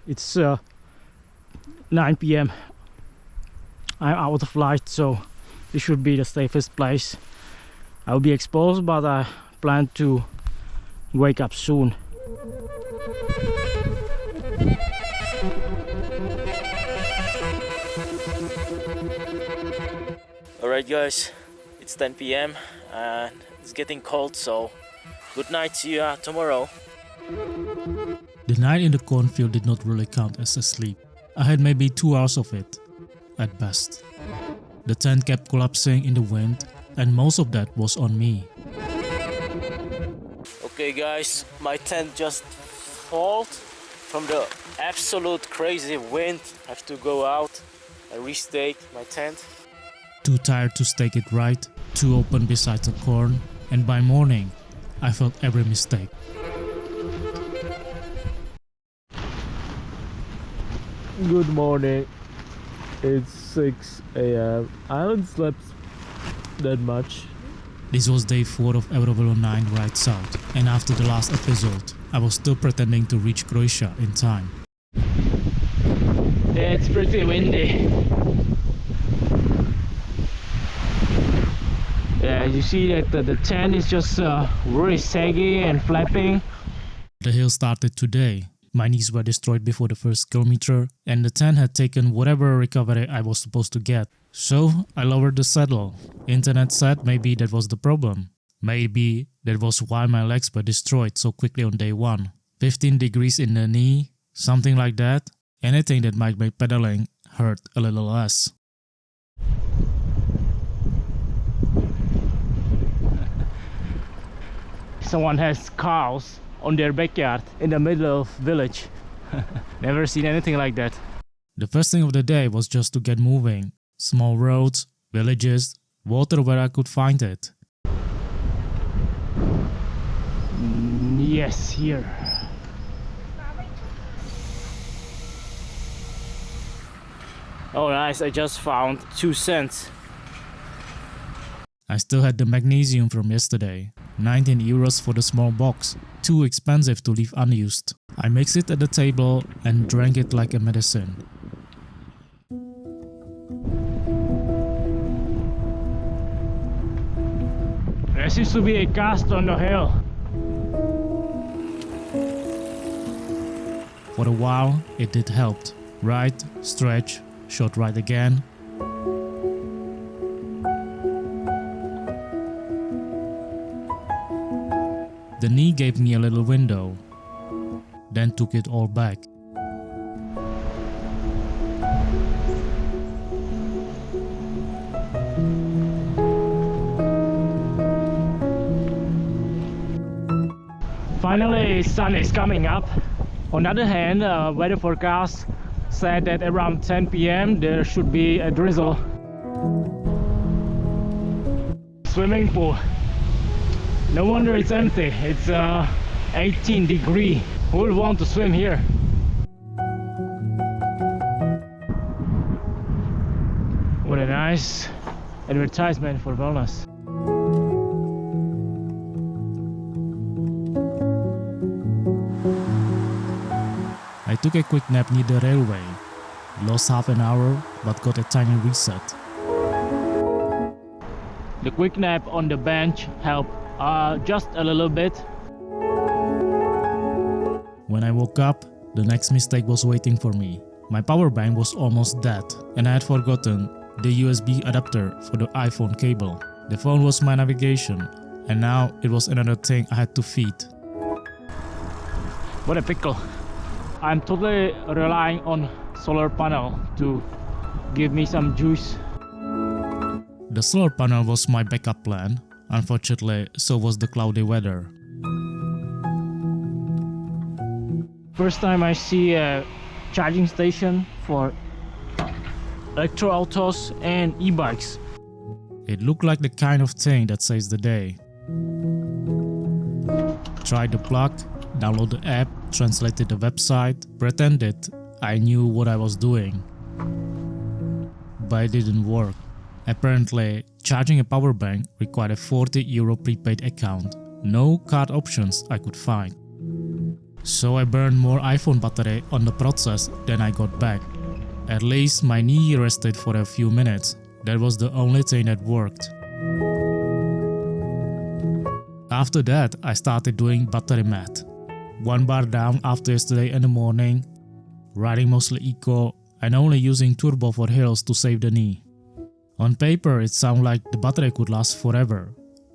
It's 9 p.m. I'm out of light, so this should be the safest place. I'll be exposed, but I plan to wake up soon. Alright guys, it's 10 p.m. and it's getting cold, so good night, see you tomorrow. The night in the cornfield did not really count as a sleep. I had maybe 2 hours of it, at best. The tent kept collapsing in the wind, and most of that was on me. Okay guys, my tent just fell from the absolute crazy wind. I have to go out and restake my tent. Too tired to stake it right, too open beside the corn, and by morning, I felt every mistake. Good morning. It's 6 a.m. I haven't slept that much. This was day 4 of Eurovelo 9 Ride South, and after the last episode, I was still pretending to reach Croatia in time. Yeah, it's pretty windy. Yeah, you see that the tent is just really saggy and flapping. The hill started today. My knees were destroyed before the first kilometer, and the tent had taken whatever recovery I was supposed to get. So I lowered the saddle. Internet said maybe that was the problem. Maybe that was why my legs were destroyed so quickly on day 1. 15 degrees in the knee, something like that. Anything that might make pedaling hurt a little less. Someone has cows on their backyard in the middle of village. Never seen anything like that. The first thing of the day was just to get moving. Small roads, villages, water where I could find it. Yes, here. Oh nice, I just found 2 cents. I still had the magnesium from yesterday. 19 euros for the small box, too expensive to leave unused. I mixed it at the table and drank it like a medicine. There seems to be a cast on the hill. For a while, it did help. Right, stretch, short right again. The knee gave me a little window, then took it all back. Finally, sun is coming up. On the other hand, weather forecast said that around 10 p.m. there should be a drizzle. Swimming pool. No wonder it's empty. It's 18 degrees. Who will want to swim here? What a nice advertisement for wellness. I took a quick nap near the railway. Lost half an hour, but got a tiny reset. The quick nap on the bench helped just a little bit. When I woke up, the next mistake was waiting for me. My power bank was almost dead, and I had forgotten the USB adapter for the iPhone cable. The phone was my navigation, and now it was another thing I had to feed. What a pickle. I'm totally relying on solar panel to give me some juice. The solar panel was my backup plan. Unfortunately, so was the cloudy weather. First time I see a charging station for electro autos and e-bikes. It looked like the kind of thing that saves the day. Tried the plug, download the app, translated the website, pretended I knew what I was doing. But it didn't work. Apparently, charging a power bank required a €40 prepaid account. No card options I could find. So I burned more iPhone battery on the process than I got back. At least my knee rested for a few minutes. That was the only thing that worked. After that, I started doing battery math. 1 bar down after yesterday in the morning, riding mostly eco and only using turbo for hills to save the knee. On paper it sounds like the battery could last forever,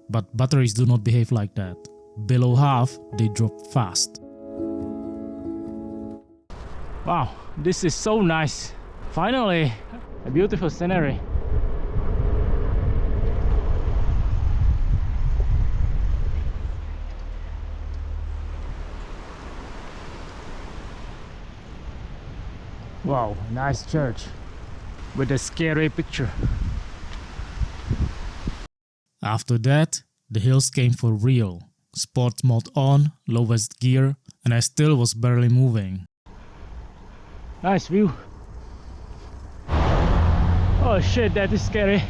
but batteries do not behave like that. Below half, they drop fast. Wow, this is so nice. Finally, a beautiful scenery. Wow, nice church with a scary picture. After that, the hills came for real. Sport mode on, lowest gear, and I still was barely moving. Nice view. Oh shit, that is scary.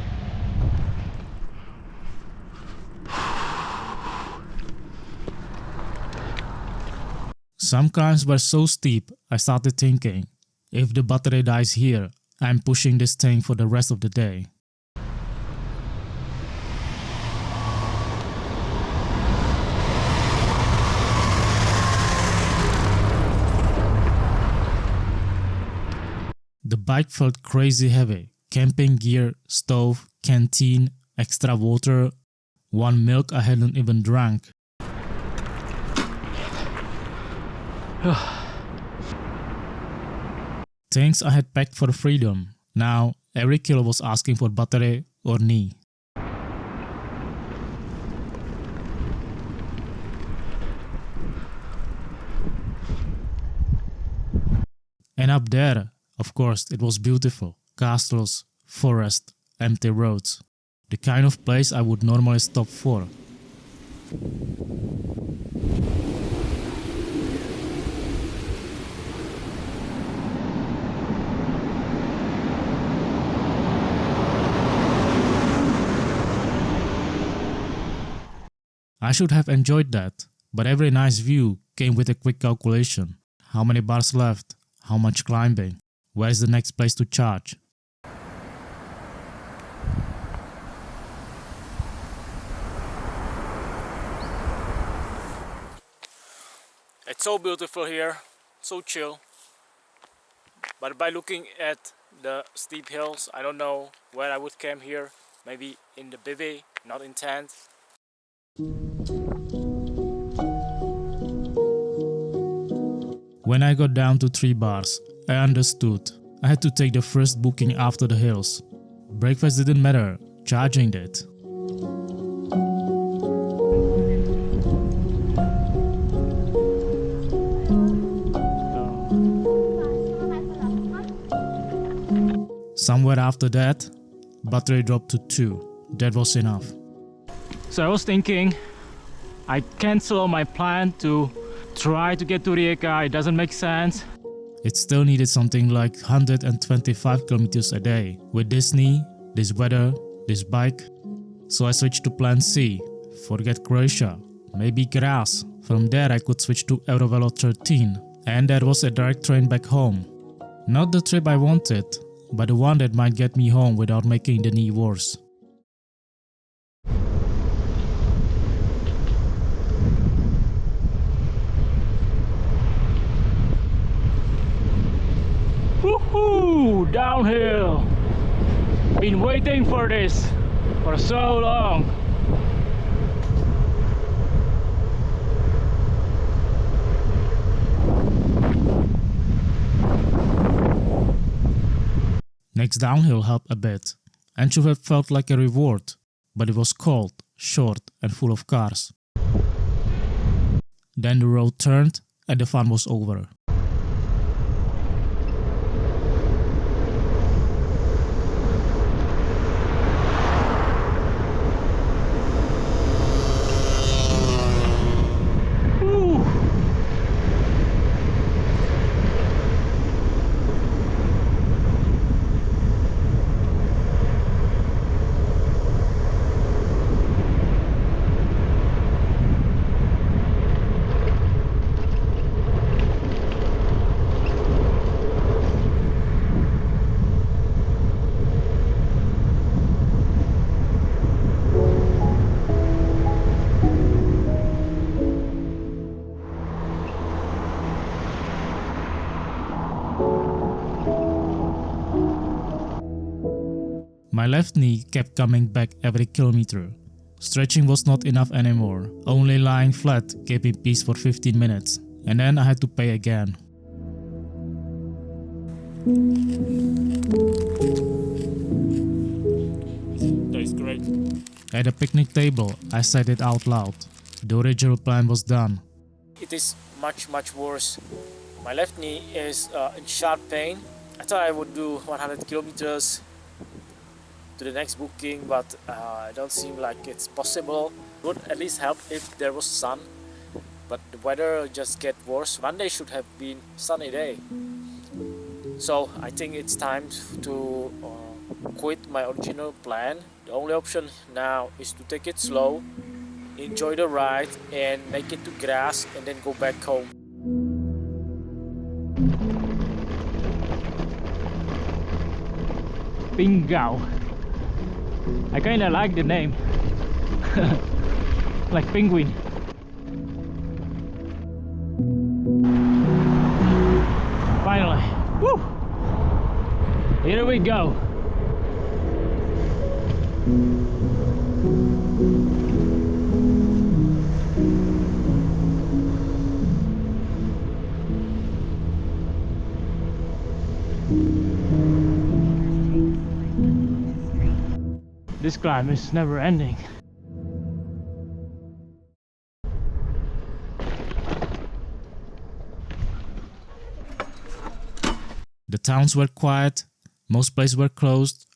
Some climbs were so steep, I started thinking, if the battery dies here, I'm pushing this thing for the rest of the day. The bike felt crazy heavy. Camping gear, stove, canteen, extra water, 1 milk I hadn't even drank. Things I had packed for freedom. Now every kilo was asking for battery or knee. And up there, of course, it was beautiful. Castles, forest, empty roads. The kind of place I would normally stop for. I should have enjoyed that, but every nice view came with a quick calculation. How many bars left? How much climbing? Where is the next place to charge? It's so beautiful here, so chill. But by looking at the steep hills, I don't know where I would camp here. Maybe in the bivvy, not in tent. When I got down to 3 bars, I understood. I had to take the first booking after the hills. Breakfast didn't matter, charging did. Somewhere after that, battery dropped to 2. That was enough. So I was thinking, I cancel my plan to try to get to Rijeka. It doesn't make sense. It still needed something like 125 kilometers a day. With this knee, this weather, this bike. So I switched to plan C. Forget Croatia. Maybe Graz. From there I could switch to Eurovelo 13. And there was a direct train back home. Not the trip I wanted, but the one that might get me home without making the knee worse. Woohoo! Downhill! Been waiting for this for so long. Next downhill helped a bit, and should have felt like a reward, but it was cold, short and full of cars. Then the road turned and the fun was over. My left knee kept coming back every kilometer. Stretching was not enough anymore. Only lying flat gave me peace for 15 minutes, and then I had to pay again. Tastes great. At a picnic table, I said it out loud. The original plan was done. It is much worse. My left knee is in sharp pain. I thought I would do 100 kilometers to the next booking, but it don't seem like it's possible. Would at least help if there was sun, but the weather just get worse. Monday should have been sunny day, so I think it's time to quit my original plan. The only option now is to take it slow, enjoy the ride, and make it to Graz, and then go back home. Pingao. I kinda like the name. Like penguin. Finally. Woo! Here we go. This climb is never ending. The towns were quiet, most places were closed.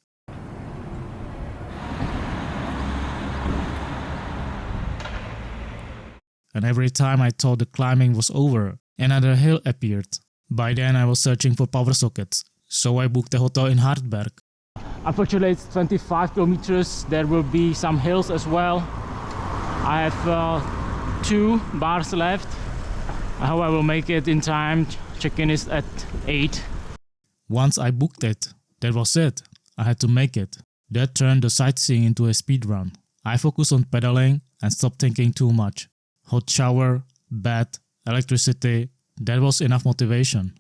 And every time I thought the climbing was over, another hill appeared. By then I was searching for power sockets, so I booked a hotel in Hartberg. Unfortunately, it's 25 kilometers. There will be some hills as well. I have 2 bars left. I hope I will make it in time. Check-in is at 8. Once I booked it, that was it. I had to make it. That turned the sightseeing into a speedrun. I focused on pedaling and stopped thinking too much. Hot shower, bed, electricity, that was enough motivation.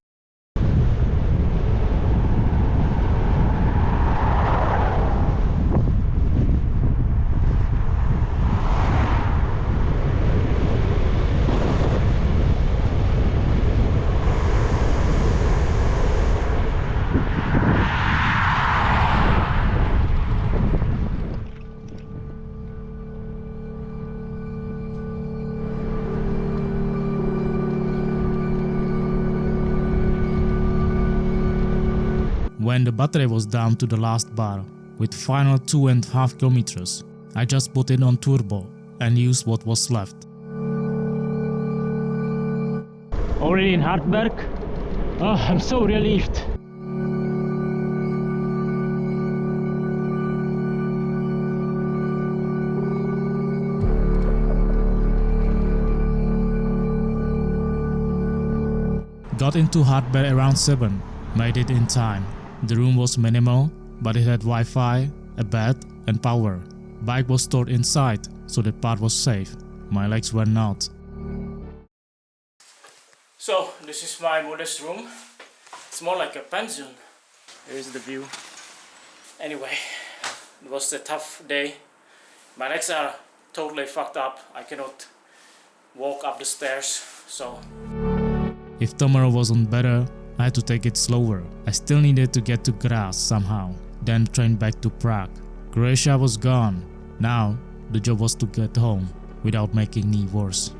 When the battery was down to the last bar, with final 2.5 kilometers, I just put it on turbo and used what was left. Already in Hartberg. Oh, I'm so relieved. Got into Hartberg around 7, made it in time. The room was minimal, but it had Wi-Fi, a bed and power. Bike was stored inside, so that part was safe. My legs were not. So, this is my modest room. It's more like a pension. Here's the view. Anyway, it was a tough day. My legs are totally fucked up. I cannot walk up the stairs, so... If tomorrow wasn't better, I had to take it slower. I still needed to get to Graz somehow, then train back to Prague. Croatia was gone. Now, the job was to get home without making me worse.